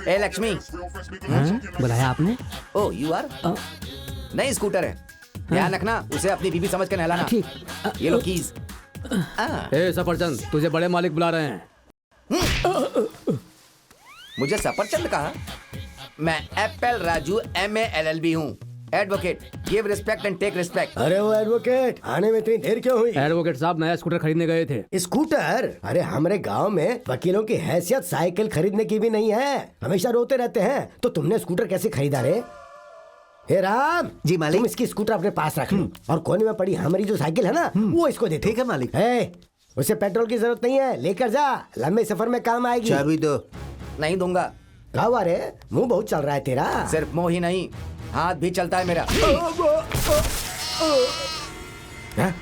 ए लक्ष्मी, बुलाया आपने? ओ you are? नहीं, स्कूटर है, ध्यान रखना, उसे अपनी बीबी समझ कर नहलाना। ठीक। ये लो कीज। ए सफरचंद, तुझे बड़े मालिक बुला रहे हैं। मुझे सफरचंद कहा? मैं एप्पल राजू MALLB हूँ, advocate. Give respect and take respect. अरे वो एडवोकेट, आने में इतनी देर क्यों हुई? एडवोकेट साहब नया स्कूटर खरीदने गए थे। स्कूटर? अरे हमारे गांव में वकीलों की हैसियत साइकिल खरीदने की भी नहीं है, हमेशा रोते रहते हैं। तो तुमने स्कूटर कैसे खरीदा रे? हे राम जी मालिक। तुम इसकी स्कूटर अपने पास रख लो और कोने में पड़ी हमारी जो साइकिल है ना वो इसको दे दो। ठीक है मालिक। उसे पेट्रोल की जरूरत नहीं है, लेकर जा, लंबे सफर में काम आएगी। चाबी दो। नहीं दूंगा। कहा रे, मुंह बहुत चल रहा है तेरा। सिर्फ मुंह ही नहीं, हाथ भी चलता है मेरा। हाँ?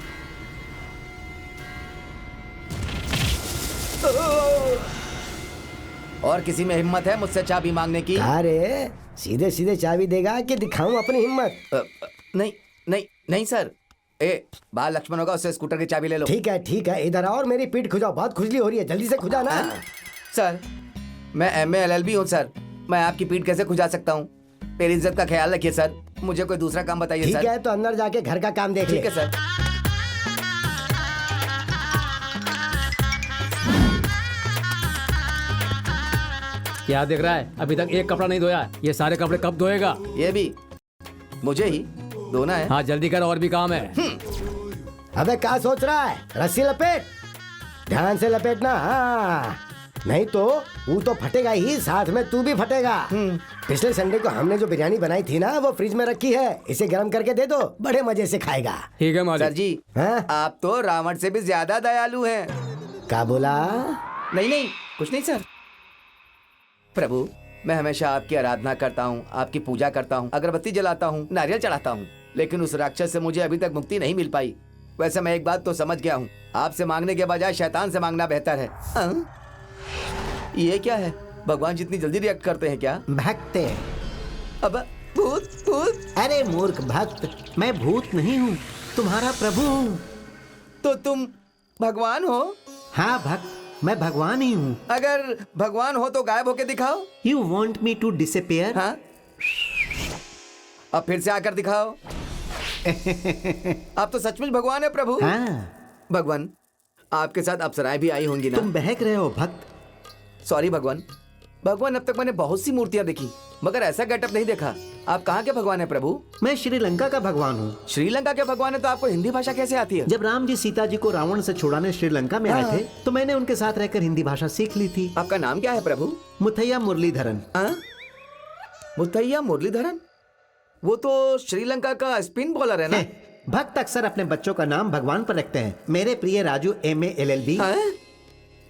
और किसी में हिम्मत है मुझसे चाबी मांगने की? अरे सीधे सीधे चाबी देगा कि दिखाऊं अपनी हिम्मत? नहीं नहीं नहीं सर। ए बाल लक्ष्मण होगा, उससे स्कूटर की चाबी ले लो। ठीक है, इधर आओ और मेरी पीठ खुजाओ, बहुत खुजली हो रही है, जल्दी से खुजा ना। सर मैं MALLB हूँ सर, मैं आपकी पीठ कैसे खुजा सकता हूँ? मेरी इज्जत का ख्याल रखिए सर, मुझे कोई दूसरा काम बताइए सर। ठीक है, तो अंदर जाके घर का काम देख ले। ठीक है सर। क्या देख रहा है? अभी तक एक कपड़ा नहीं धोया। ये सारे कपड़े कब धोएगा? ये भी मुझे ही धोना है? हाँ जल्दी कर, और भी काम है। अबे क्या सोच रहा है? रस्सी लपेट, ध्यान से लपेटना। हाँ नहीं तो वो तो फटेगा ही, साथ में तू भी फटेगा। पिछले संडे को हमने जो बिरयानी बनाई थी ना, वो फ्रिज में रखी है, इसे गर्म करके दे दो, बड़े मजे से खाएगा। ठीक है मालिक। सर जी, हाँ? आप तो रावण से भी ज्यादा दयालु हैं। क्या बोला? नहीं कुछ नहीं सर। प्रभु, मैं हमेशा आपकी आराधना करता हूँ, आपकी पूजा करता हूँ, अगरबत्ती जलाता हूँ, नारियल चढ़ाता हूँ, लेकिन उस राक्षस से मुझे अभी तक मुक्ति नहीं मिल पाई। वैसे मैं एक बात तो समझ गया हूँ, आपसे मांगने के बजाय शैतान से मांगना बेहतर है। ये क्या है? भगवान जितनी जल्दी रिएक्ट करते हैं क्या? भक्त। अब भूत भूत। अरे मूर्ख भक्त, मैं भूत नहीं हूँ, तुम्हारा प्रभु हूँ। तो तुम भगवान हो? हाँ भक्त, मैं भगवान ही हूँ। अगर भगवान हो तो गायब होके दिखाओ। You want me to disappear? हाँ, अब फिर से आकर दिखाओ। आप तो सचमुच भगवान है प्रभु। हाँ। भगवान, आपके साथ अप्सराएं भी आई होंगी ना? तुम बहक रहे हो भक्त। सॉरी भगवान। भगवान, अब तक मैंने बहुत सी मूर्तियां देखी, मगर ऐसा गेटअप नहीं देखा। आप कहाँ के भगवान है प्रभु? मैं श्रीलंका का भगवान हूँ। श्रीलंका के भगवान है तो आपको हिंदी भाषा कैसे आती है? जब राम जी सीता जी को रावण से छुड़ाने श्रीलंका में आए थे, तो मैंने उनके साथ रहकर हिंदी भाषा सीख ली थी। आपका नाम क्या है प्रभु? मुथैया मुरलीधरन। मुथैया मुरलीधरन? वो तो श्रीलंका का स्पिन बॉलर है ना? भक्त अक्सर अपने बच्चों का नाम भगवान पर रखते हैं। मेरे प्रिय राजू MALLB।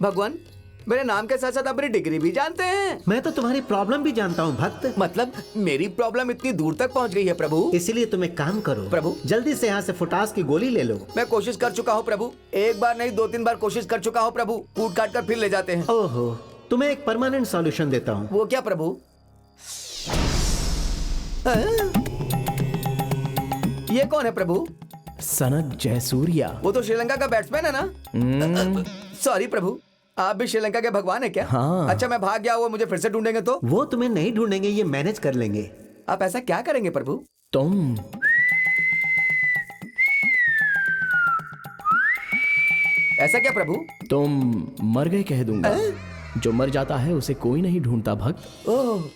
भगवान, मेरे नाम के साथ साथ अपनी डिग्री भी जानते हैं। मैं तो तुम्हारी प्रॉब्लम भी जानता हूँ भक्त। मतलब मेरी प्रॉब्लम इतनी दूर तक पहुँच गई है प्रभु? इसीलिए तुम एक काम करो प्रभु, जल्दी से यहाँ से फुटास की गोली ले लो। मैं कोशिश कर चुका हूँ प्रभु, एक बार नहीं 2-3 बार कोशिश कर चुका हूँ प्रभु, कूट काट कर फिर ले जाते हैं। ओहो, तुम्हें एक परमानेंट सॉल्यूशन देता हूँ। वो क्या प्रभु? ये कौन है प्रभु? सनत जयसूर्या। वो तो श्रीलंका का बैट्समैन है ना? सॉरी प्रभु, आप भी श्रीलंका के भगवान है क्या? हाँ। अच्छा, मैं भाग गया, वो मुझे फिर से ढूंढेंगे तो? वो तुम्हें नहीं ढूंढेंगे, ये मैनेज कर लेंगे। आप ऐसा क्या करेंगे प्रभु? तुम ऐसा क्या प्रभु? तुम मर गए कह दूंगा। जो मर जाता है उसे कोई नहीं ढूंढता भक्त। ओह,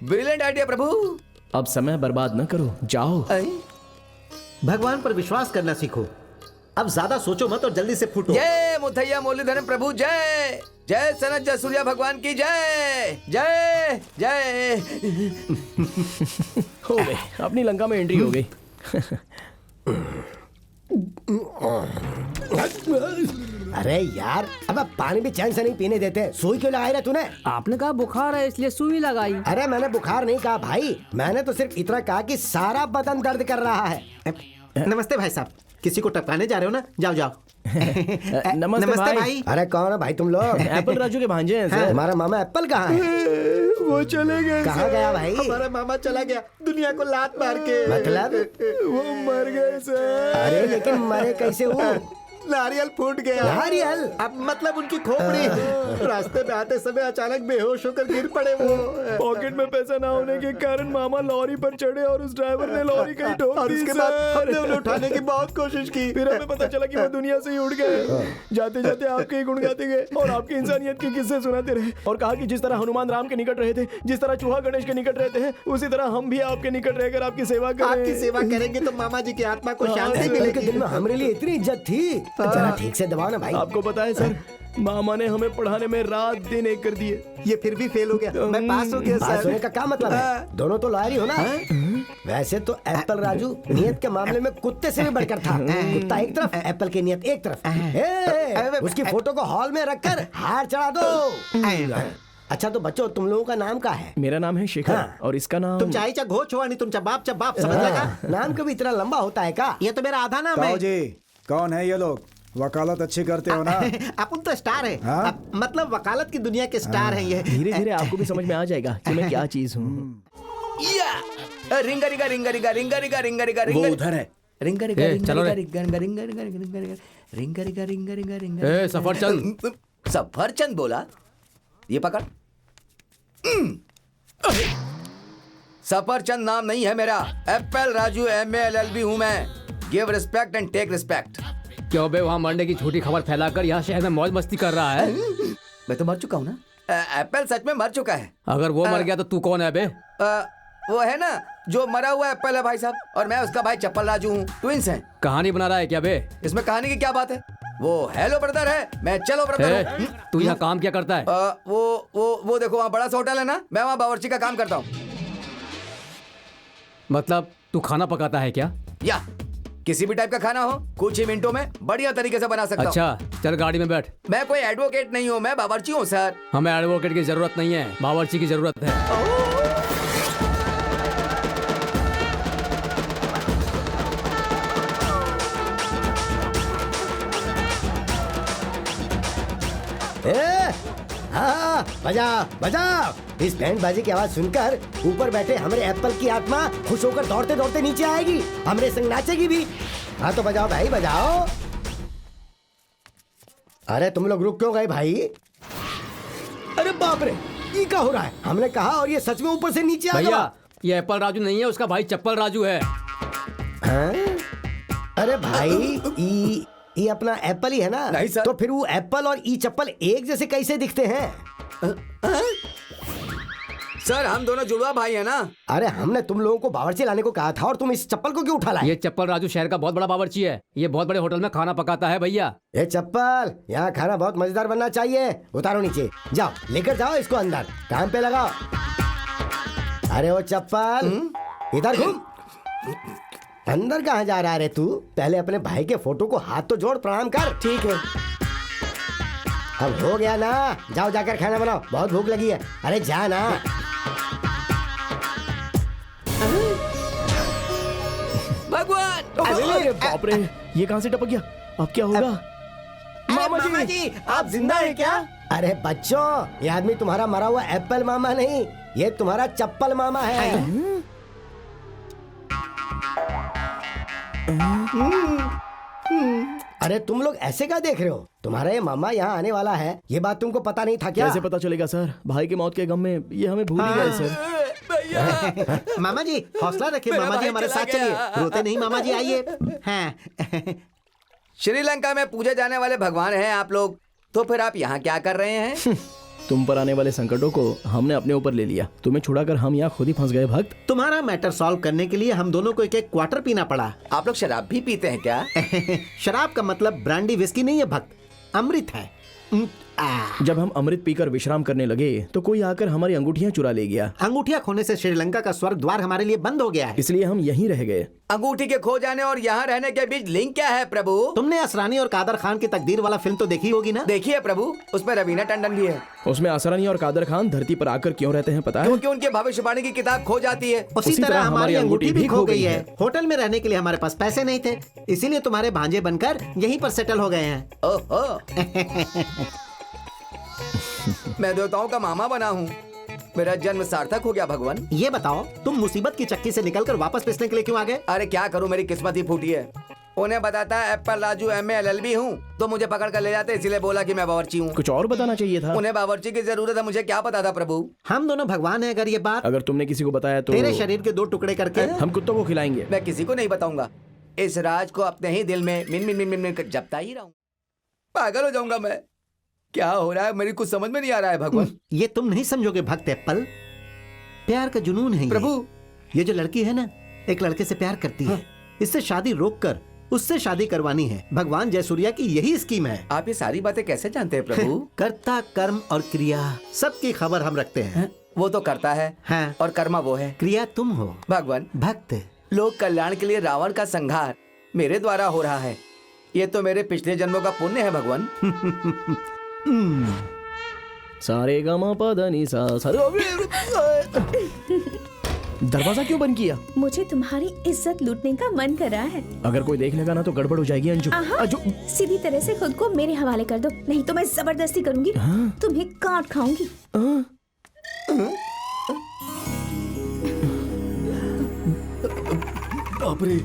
ब्रिलियंट आइडिया प्रभु। अब समय बर्बाद न करो, जाओ। भगवान पर विश्वास करना सीखो। अब ज्यादा सोचो मत और जल्दी से फूटो। जय मुथैया मुरलीधरन प्रभु, जय जय सनत जयसूर्या भगवान की जय जय जय। हो गए, अपनी लंका में एंट्री हो गई। अरे यार, अब पानी भी चैन से नहीं पीने देते। सुई क्यों लगाई रे तूने? आपने कहा बुखार है इसलिए सुई लगाई। अरे मैंने बुखार नहीं कहा भाई, मैंने तो सिर्फ इतना कहा कि सारा बदन दर्द कर रहा है। नमस्ते भाई साहब, किसी को टपकाने जा रहे हो ना? जाओ जाओ। नमस्ते भाई। अरे कौन है भाई तुम लोग? एप्पल राजू के भांजे हैं सर। हमारा मामा एप्पल कहाँ है? वो चले गए। कहाँ गया भाई? हमारा मामा चला गया दुनिया को लात मार के। मतलब? वो मर गए सर। अरे लेकिन मरे कैसे हो? नारियल फूट गया। नारियल? अब मतलब उनकी खोपड़ी। रास्ते में आते समय अचानक बेहोश होकर गिर पड़े वो। पॉकेट में पैसा ना होने के कारण मामा लॉरी पर चढ़े और उस ड्राइवर ने लॉरी कहीं ठोक और दी उसके बाद सर। हमने उन्हें उठाने की बहुत कोशिश की। फिर हमें पता चला कि वो दुनिया से ही उड़ गए। जाते जाते आपके ही गुण गाते गए और आपकी इंसानियत के किस्से सुनाते रहे और कहा कि जिस तरह हनुमान राम के निकट रहे थे, जिस तरह चूहा गणेश के निकट रहते हैं, उसी तरह हम भी आपके निकट रहकर आपकी सेवा करें। आपकी सेवा करेंगे तो मामा जी की आत्मा को शांति पहले के मिलेगी। दिन में हमारे लिए इतनी इज्जत थी। जरा ठीक से दबाओ ना भाई। आपको पता है सर, मामा ने हमें पढ़ाने में रात दिन एक कर दिए। ये फिर भी फेल हो गया। मैं पास हो गया पास होने सर। का क्या मतलब है? दोनों तो लॉयर ही हो ना। वैसे तो एप्पल राजू नियत के मामले में कुत्ते से भी बढ़कर था। कुत्ता एक तरफ, एप्पल की नियत एक तरफ। उसकी फोटो को हॉल में रखकर हार चढ़ा दो। अच्छा तो बच्चों, तुम लोगों का नाम क्या है? मेरा नाम है शेखर और इसका नाम तुम चाहे घो छुआ नहीं, तुम बाप समझ लगा। नाम कभी इतना लंबा होता है क्या? ये तो मेरा आधा नाम है। जी कौन है ये लोग? वकालत अच्छी करते हो ना? अपन तो स्टार है। हाँ? मतलब वकालत की दुनिया के स्टार हैं ये। धीरे धीरे आपको भी समझ में आ जाएगा कि मैं क्या चीज हूँ। या रिंगा रिंगा रिंगा रिंगा रिंगा रिंगा रिंगा रिंगा वो रिंगा उधर है। रिंगा रिंगा ए, रिंगा चलो रे। रिंगा रिंगा रिंगा रिंगा रिंगा रिंगा रिंगा रिंगा रिंगा रिंगा रिंगा ए, सफरचंद। सफरचंद बोला? ये पकड़। सफरचंद नाम नहीं है मेरा। एप्पल राजू MALLB हूँ मैं। Give respect and take respect. क्यों बे, वहाँ मरने की झूठी खबर फैलाकर यहाँ शहर में मौज मस्ती कर रहा है? मैं तो मर चुका हूँ ना। एप्पल सच में मर चुका है। अगर वो मर गया तो तू कौन है बे? वो है ना जो मरा हुआ एप्पल है भाई साहब, और मैं उसका भाई चप्पल राजू हूँ। ट्विंस हैं। कहानी बना रहा है क्या बे? इसमें कहानी की क्या बात है? वो हेलो ब्रदर है, मैं चलो ब्रदर हूँ। तू यहाँ काम क्या करता है? वो देखो वहाँ बड़ा सा होटल है ना, मैं वहाँ बावर्ची का काम करता हूँ। मतलब तू खाना पकाता है क्या? या किसी भी टाइप का खाना हो, कुछ ही मिनटों में बढ़िया तरीके से बना सकता हूँ। अच्छा चल गाड़ी में बैठ। मैं कोई एडवोकेट नहीं हूँ, मैं बावर्ची हूँ सर। हमें एडवोकेट की जरूरत नहीं है, बावर्ची की जरूरत है। हाँ, बजाओ बजाओ। इस बैंड बाजी की आवाज सुनकर ऊपर बैठे हमारे एप्पल की आत्मा खुश होकर दौड़ते दौड़ते नीचे आएगी, हमारे संग नाचेगी भी। हाँ तो बजाओ भाई बजाओ। अरे तुम लोग रुक क्यों गए भाई? अरे बाप रे, ये क्या हो रहा है? हमने कहा और ये सच में ऊपर से नीचे आ गया। भैया ये एप्पल राजू नहीं है, उसका भाई चप्पल राजू है। हाँ? अरे भाई ये अपना एप्पल ही है ना? नहीं सर। तो फिर वो एप्पल और ई चप्पल एक जैसे कैसे दिखते हैं? सर हम दोनों जुड़वा भाई है ना। अरे हमने तुम लोगों को बावर्ची लाने को कहा था और तुम इस चप्पल को क्यों उठा लाए? ये चप्पल राजू शहर का बहुत बड़ा बावर्ची है, ये बहुत बड़े होटल में खाना पकाता है भैया। ये चप्पल, यहाँ खाना बहुत मजेदार बनना चाहिए। उतारो नीचे, जाओ लेकर जाओ इसको अंदर, काम पे लगाओ। अरे वो चप्पल इधर घूम। अंदर कहाँ जा रहा है रे तू? पहले अपने भाई के फोटो को हाथ तो जोड़ प्रणाम कर। ठीक है, अब हो गया ना? जाओ जाकर खाना बनाओ, बहुत भूख लगी है। अरे जा ना। भगवान अरे बाप रे, ये कहाँ से टपक गया? अब क्या होगा? मामा जी आप जिंदा हैं क्या? अरे बच्चों, ये आदमी तुम्हारा मरा हुआ एप्पल मामा नहीं, ये तुम्हारा चप्पल मामा है। अरे तुम लोग ऐसे क्या देख रहे हो? तुम्हारा ये मामा यहाँ आने वाला है, ये बात तुमको पता नहीं था क्या? कैसे पता चलेगा सर? भाई के मौत के गम में ये हमें भूल ही गए सर। मामा जी हौसला रखिए। मेरा मामा जी भाई हमारे चला साथ चलिए, गया। रोते नहीं मामा जी, आइए। हाँ। श्रीलंका में पूजे जाने वाले भगवान हैं आप लोग, तो फिर आप यहाँ क्या कर रहे हैं? तुम पर आने वाले संकटों को हमने अपने ऊपर ले लिया, तुम्हें छुड़ाकर हम यहाँ खुद ही फंस गए भक्त। तुम्हारा मैटर सॉल्व करने के लिए हम दोनों को एक एक क्वार्टर पीना पड़ा। आप लोग शराब भी पीते हैं क्या? शराब का मतलब ब्रांडी विस्की नहीं है भक्त, अमृत है। जब हम अमृत पीकर विश्राम करने लगे तो कोई आकर हमारी अंगूठियां चुरा ले गया। अंगूठियां खोने से श्रीलंका का स्वर्ग द्वार हमारे लिए बंद हो गया है। इसलिए हम यहीं रह गए। अंगूठी के खो जाने और यहाँ रहने के बीच लिंक क्या है प्रभु? तुमने असरानी और कादर खान की तकदीर वाला फिल्म तो देखी होगी ना? देखिए प्रभु, उसमें रवीना टंडन भी है। उसमें असरानी और कादर खान धरती पर आकर क्यों रहते हैं पता है? क्योंकि उनके भविष्यवाणी की किताब खो जाती है। उसी तरह हमारी अंगूठी भी खो गई है। होटल में रहने के लिए हमारे पास पैसे नहीं थे, इसीलिए तुम्हारे भांजे बनकर यहीं पर सेटल हो गए हैं। ओहो। मैं देवताओं का मामा बना हूँ, मेरा जन्म सार्थक हो गया भगवान। ये बताओ, तुम मुसीबत की चक्की से निकलकर वापस पिसने के लिए क्यों आ गए? अरे क्या करूँ, मेरी किस्मत ही फूटी है। उन्हें बताता एप्पल राजू MA LLB हूँ, तो मुझे पकड़ कर ले जाते, इसीलिए बोला कि मैं बावर्ची हूँ। कुछ और बताना चाहिए था। उन्हें बावर्ची की जरूरत है, मुझे क्या पता था प्रभु। हम दोनों भगवान हैं। अगर ये बात अगर तुमने किसी को बताया तो तेरे शरीर के 2 टुकड़े करके हम कुत्तों को खिलाएंगे। मैं किसी को नहीं बताऊंगा। इस राज को अपने ही दिल में मिन मिन मिन मिन मिन कर जपता ही रहूं। पागल हो जाऊंगा मैं। क्या हो रहा है, मेरी कुछ समझ में नहीं आ रहा है भगवान। ये तुम नहीं समझोगे भक्त एप्पल। प्यार का जुनून है ये। प्रभु, ये जो लड़की है ना, एक लड़के से प्यार करती है। इससे शादी रोककर उससे शादी करवानी है। भगवान जयसूर्या की यही स्कीम है। आप ये सारी बातें कैसे जानते हैं प्रभु? कर्ता, कर्म और क्रिया सबकी खबर हम रखते हैं। वो तो करता है हाँ। और कर्मा वो है। क्रिया तुम हो भगवान, भक्त। लोक कल्याण के लिए रावण का संहार मेरे द्वारा हो रहा है। ये तो मेरे पिछले जन्मों का पुण्य है भगवान। सारे गामा पधनी सा दरवाजा क्यों बंद किया? मुझे तुम्हारी इज्जत लूटने का मन कर रहा है। अगर कोई देख लेगा ना तो गड़बड़ हो जाएगी अंजू। आहा, सीधी तरह से खुद को मेरे हवाले कर दो, नहीं तो मैं जबरदस्ती करूंगी। तुम्हें काट खाऊंगी। बाप रे।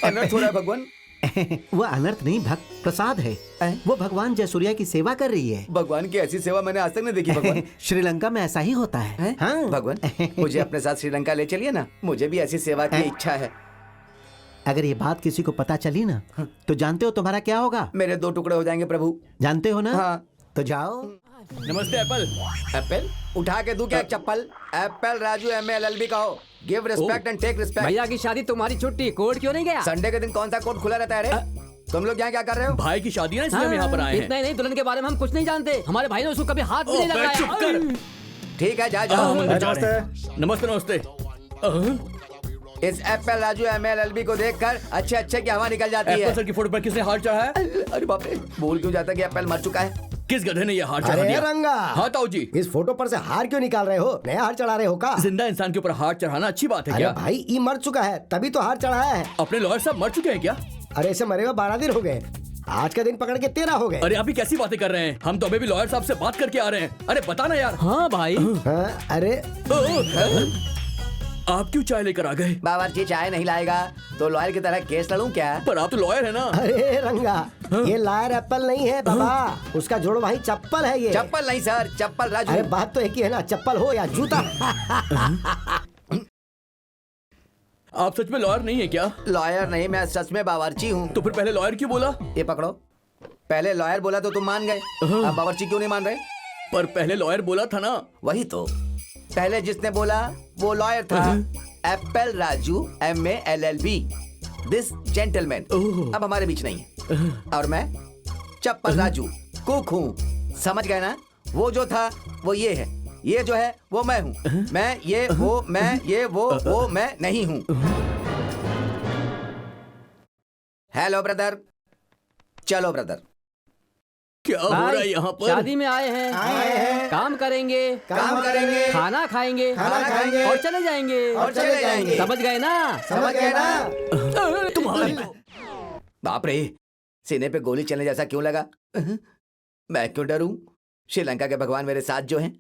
अनर्थ हो रहा है भगवान। वो अनर्थ नहीं भक्त, प्रसाद है। वो भगवान जयसूर्या की सेवा कर रही है। भगवान की ऐसी सेवा मैंने आज तक नहीं देखी भगवान। श्रीलंका में ऐसा ही होता है। हाँ। भगवान, मुझे अपने साथ श्रीलंका ले चलिए ना, मुझे भी ऐसी सेवा की इच्छा है। अगर ये बात किसी को पता चली ना, तो जानते हो तुम्हारा क्या होगा? मेरे 2 टुकड़े हो जाएंगे प्रभु। जानते हो ना? हाँ। तो जाओ। नमस्ते एप्पल। एप्पल उठा के दूं क्या एक चप्पल? एप्पल राजू MA LLB कहो। Give respect and take respect. भैया की शादी तुम्हारी छुट्टी, कोर्ट क्यों नहीं गया? संडे के दिन कौन सा कोर्ट खुला रहता है रे? तुम लोग यहाँ क्या कर रहे हो? भाई की शादी है इसलिए हम यहाँ पर आए हैं। इतना ही नहीं, दुल्हन के बारे में हम कुछ नहीं जानते। हमारे भाई ने उसको कभी हाथ भी नहीं चुप लगाया। कर। ठीक है, जा जाओ। नमस्ते नमस्ते। इस एप्पल राजू MA LLB को देखकर अच्छे अच्छे की हवा निकल जाती है। एप्पल सर की फोटो पर किसने हार चढ़ा है? अरे बाप रे, भूल क्यों जाता कि एप्पल मर चुका है। किस गधे ने ये हार चढ़ा अरे दिया? रंगा, हाँ ताऊ जी। इस फोटो पर से हार क्यों निकाल रहे हो? नया हार चढ़ा रहे हो का? जिंदा इंसान के ऊपर हार चढ़ाना अच्छी बात है अरे क्या? भाई, ये मर चुका है तभी तो हार चढ़ाया है। अपने लॉयर साहब मर चुके हैं क्या? अरे इसे मरे हुए 12 दिन हो गए, आज का दिन पकड़ के 13 हो गए। अरे आप ही कैसी बातें कर रहे हैं? हम तो अभी भी लॉयर साहब से बात करके आ रहे हैं। अरे बताना यार। हाँ भाई। हाँ, अरे आप क्यों चाय लेकर आ गए? बावर्ची चाय नहीं लाएगा तो लॉयर की तरह केस लड़ूं क्या? पर आप तो लॉयर है ना। अरे रंगा, ये लायर एप्पल नहीं है बाबा, उसका जोड़ भाई चप्पल है ये। चप्पल नहीं सर, चप्पल राजू। अरे बात तो एक ही है ना, चप्पल हो या जूता। आप सच में लॉयर नहीं है क्या? लॉयर नहीं, मैं सच में बावर्ची हूँ। तो फिर पहले लॉयर क्यों बोला? ये पकड़ो। पहले लॉयर बोला तो तुम मान गए, अब बावर्ची क्यों नहीं मान रहे? पर पहले लॉयर बोला था ना। वही तो, पहले जिसने बोला वो लॉयर था। Apple Raju MA LLB, this gentleman अब हमारे बीच नहीं है। और मैं चप्पल राजू कुक हूँ, समझ गए ना? वो जो था वो ये है, ये जो है वो मैं हूँ। मैं ये वो, मैं ये वो मैं नहीं हूँ। हेलो ब्रदर, चलो ब्रदर। क्या हो रहा है यहाँ पर? शादी में आए हैं, काम करेंगे, काम करेंगे, खाना खाएंगे, खाएंगे और चले जाएंगे। और चले जाएंगे। समझ गए ना? समझ गए ना? तुम्हारी बाप रे, सीने पे गोली चलने जैसा क्यों लगा? मैं क्यों डरूं? श्रीलंका के भगवान मेरे साथ जो हैं।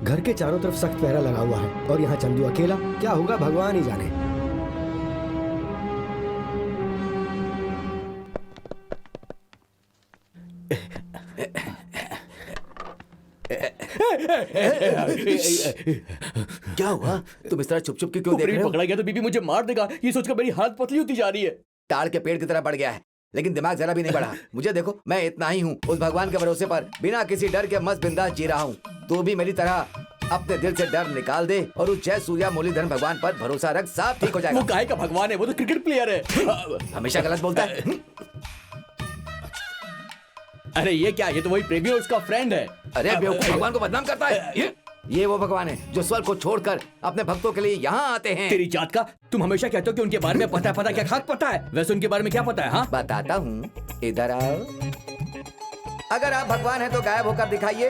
घर के चारों तरफ सख्त पहरा लगा हुआ है और यहाँ चंदू अकेला। क्या होगा भगवान ही जाने। क्या हुआ? तुम इस तरह छुप छुप के क्यों देख रहे हो? पकड़ा गया तो बीबी मुझे मार देगा, ये सोचकर मेरी हालत पतली होती जा रही है। ताड़ के पेड़ की तरह बढ़ गया है, लेकिन दिमाग जरा भी नहीं बढ़ा। मुझे देखो, मैं इतना ही हूँ, उस भगवान के भरोसे पर बिना किसी डर के मस्त बिंदास जी रहा हूँ। तू भी मेरी तरह अपने दिल से डर निकाल दे और उस जय सूर्या मुरलीधर भगवान पर भरोसा रख, सब ठीक हो जाएगा। वो काहे का भगवान है? वो तो क्रिकेट प्लेयर है। हमेशा गलत बोलता है। अरे ये क्या? ये तो वही प्रेमी और उसका फ्रेंड है। अरे बेवकूफ, भगवान को बदनाम करता है। ये वो भगवान है जो स्वर्ग को छोड़कर अपने भक्तों के लिए यहाँ आते हैं। तेरी जात का, तुम हमेशा कहते हो कि उनके बारे में पता क्या खाक पता है? वैसे उनके बारे में क्या पता है? हाँ बताता हूँ, इधर आओ। अगर आप भगवान हैं तो गायब होकर दिखाइए,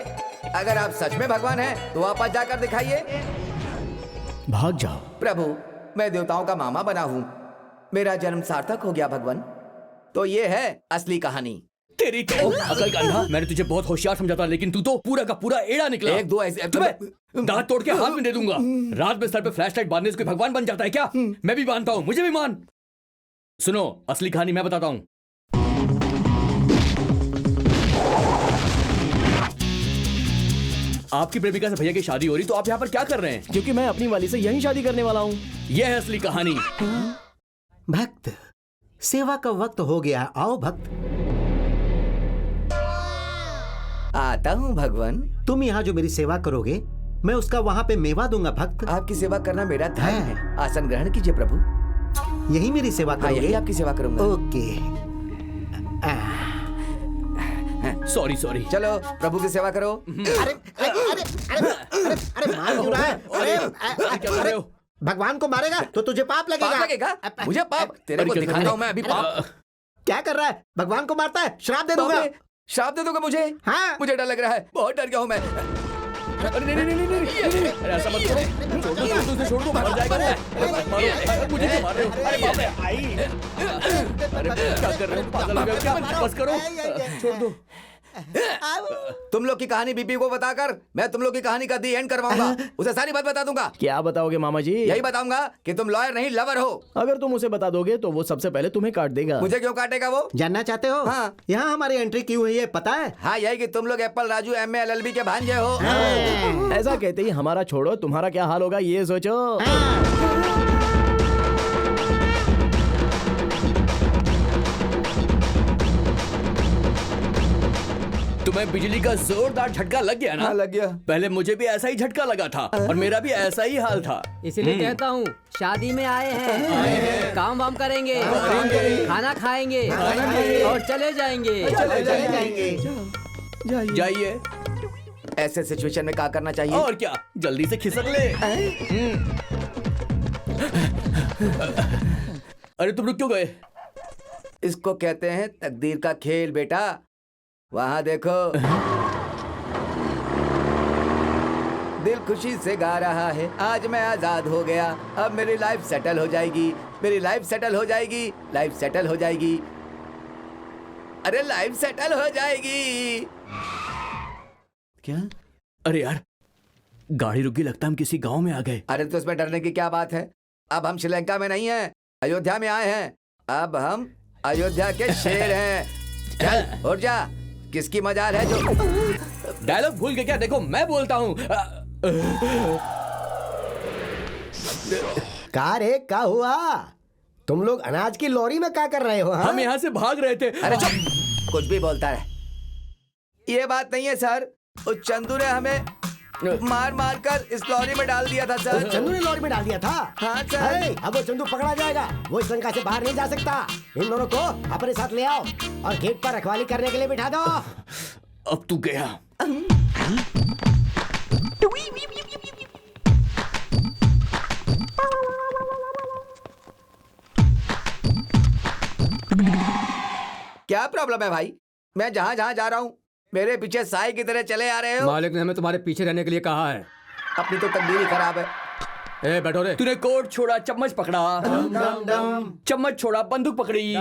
अगर आप सच में भगवान हैं तो वापस जाकर दिखाइए। भाग जाओ। प्रभु, मैं देवताओं का मामा बना हूँ, मेरा जन्म सार्थक हो गया भगवान। तो ये है असली कहानी। तेरी तो अकल का अंधा। मैंने तुझे बहुत होशियार समझा था, लेकिन तू तो पूरा का पूरा एड़ा निकला। एक दो ऐसे दांत तोड़ के हाथ में दे दूंगा। रात में सर पे फ्लैशलाइट बांधने से कोई भगवान बन जाता है क्या? मैं भी मानता हूँ, मुझे भी मान। सुनो, असली कहानी मैं बताता हूँ। आपकी प्रेमिका से भैया की शादी हो रही, तो आप यहाँ पर क्या कर रहे हैं? क्योंकि मैं अपनी वाली से यही शादी करने वाला हूँ। यह है असली कहानी। भक्त, सेवा का वक्त हो गया, आओ भक्त। आता हूँ भगवान। तुम यहाँ जो मेरी सेवा करोगे, मैं उसका वहाँ पे मेवा दूंगा भक्त। आपकी सेवा करना मेरा धर्म है। आसन ग्रहण कीजिए प्रभु। यही मेरी सेवा हाँ, करोगे? यही आपकी सेवा करूंगा। ओके। Sorry sorry. चलो प्रभु की सेवा करो। अरे अरे अरे अरे अरे अरे मार क्यों रहा है? क्या कर रहे हो? भगवान को मारेगा तो तुझे पाप लगेगा। पाप लगेगा? मुझे पाप? तेरे को दिखाता हूँ मैं अभी पाप। क्या कर रहा है? भगवान को मारता है, श्राप दे दूंगा। श्राप दे दोगे मुझे? हाँ। मुझे डर लग रहा है, बहुत डर गया हूँ मैं। अरे नहीं नहीं नहीं नहीं, अरे ऐसा मत करो। छोड़ दो, तुझे छोड़ दो, मर जाएगा वो। मत मारो। अरे मुझे क्यों मार रहे हो? अरे बाप रे, आई। अरे क्या कर रहे हो? पागल हो गए क्या? बस करो, छोड़ दो। तुम लोग की कहानी बीपी को बताकर मैं तुम लोग की कहानी का दी एंड करवाऊंगा। उसे सारी बात बता दूंगा। क्या बताओगे मामा जी? यही बताऊंगा कि तुम लॉयर नहीं लवर हो। अगर तुम उसे बता दोगे तो वो सबसे पहले तुम्हें काट देगा। मुझे क्यों काटेगा वो? जानना चाहते हो? हाँ। यहाँ हमारी एंट्री क्यों हुई है पता है? हाँ, यही कि तुम लोग एप्पल राजू MA LLB के भांजे हो। ऐसा कहते ही हमारा छोड़ो, तुम्हारा क्या हाल होगा ये सोचो। तुम्हें बिजली का जोरदार झटका लग गया ना? हाँ, लग गया। पहले मुझे भी ऐसा ही झटका लगा था और मेरा भी ऐसा ही हाल था। इसीलिए कहता हूँ, शादी में आए हैं, काम वाम करेंगे, खाना खाएंगे और चले जाएंगे। जाइए। ऐसे सिचुएशन में क्या करना चाहिए? और क्या, जल्दी से खिसक ले। अरे तुम रुक क्यों गए? इसको कहते हैं तकदीर का खेल बेटा। वहां देखो, दिल खुशी से गा रहा है, आज मैं आजाद हो गया, अब मेरी लाइफ सेटल हो जाएगी, मेरी लाइफ सेटल हो जाएगी, लाइफ सेटल हो जाएगी, अरे लाइफ सेटल हो जाएगी। क्या? अरे यार, गाड़ी रुकी, लगता है हम किसी गांव में आ गए। अरे तो इसमें डरने की क्या बात है? अब हम श्रीलंका में नहीं हैं, अयोध्या में आए हैं। अब हम अयोध्या के शेर हैं। चल उठ जा, किसकी मजाल है जो? डायलॉग भूल गए क्या? देखो मैं बोलता हूँ। का रे, क्या हुआ? तुम लोग अनाज की लॉरी में क्या कर रहे हो? हाँ? हम यहाँ से भाग रहे थे। अरे चुप, कुछ भी बोलता है। ये बात नहीं है सर, उस चंदू ने हमें मार मार कर इस लॉरी में डाल दिया था सर। चंदू ने लॉरी में डाल दिया था? हाँ सर। अरे, अब वो चंदू पकड़ा जाएगा, वो इस लंका से बाहर नहीं जा सकता। इन दोनों को अपने साथ ले आओ और गेट पर रखवाली करने के लिए बिठा दो। अब तू गया। क्या प्रॉब्लम है भाई? मैं जहाँ जहाँ जा रहा हूँ मेरे पीछे साई की तरह चले आ रहे हो। मालिक ने हमें तुम्हारे पीछे रहने के लिए कहा है। अपनी तो तकदीर ही खराब है। ए बैठो रे। तूने कोट छोड़ा, चम्मच पकड़ा, चम्मच छोड़ा, बंदूक पकड़ी।